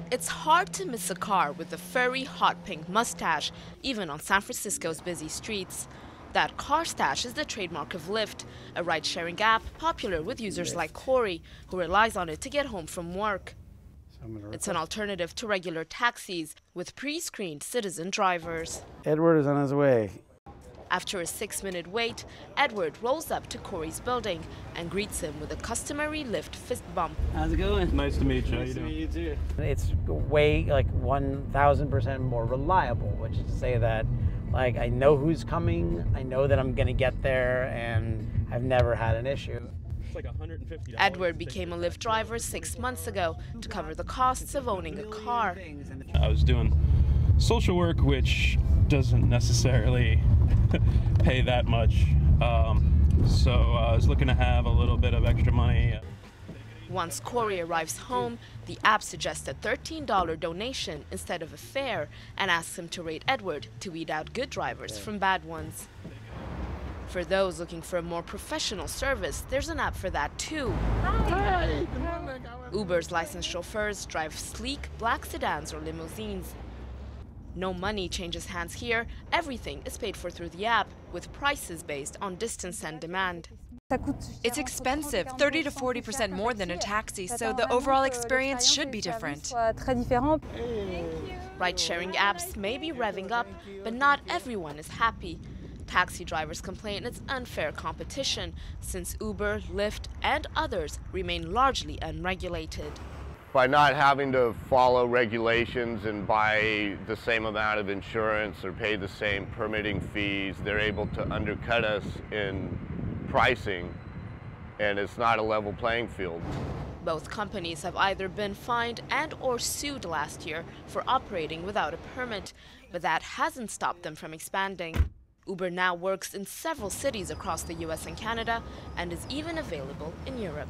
It's hard to miss a car with a furry, hot pink mustache, even on San Francisco's busy streets. That car stash is the trademark of Lyft, a ride-sharing app popular with users like Corey, who relies on it to get home from work. It's an alternative to regular taxis with pre-screened citizen drivers. Edward is on his way. After a 6-minute wait, Edward rolls up to Corey's building and greets him with a customary Lyft fist bump. How's it going? Nice to meet you. Nice to meet you too. It's way 1,000% more reliable, which is to say that I know who's coming, I know that I'm gonna get there, and I've never had an issue. It's like $150. Edward became a Lyft driver 6 months ago to cover the costs of owning a car. I was doing social work, which doesn't necessarily pay that much, so I was looking to have a little bit of extra money. Once Corey arrives home, the app suggests a $13 donation instead of a fare and asks him to rate Edward to weed out good drivers from bad ones. For those looking for a more professional service, there's an app for that too. Hi. Uber's licensed chauffeurs drive sleek black sedans or limousines. No money changes hands here. Everything is paid for through the app, with prices based on distance and demand. It's expensive, 30 to 40% more than a taxi, so the overall experience should be different. Ride-sharing apps may be revving up, but not everyone is happy. Taxi drivers complain it's unfair competition, since Uber, Lyft, and others remain largely unregulated. By not having to follow regulations and buy the same amount of insurance or pay the same permitting fees, they're able to undercut us in pricing, and it's not a level playing field. Both companies have either been fined and/or sued last year for operating without a permit, but that hasn't stopped them from expanding. Uber now works in several cities across the US and Canada and is even available in Europe.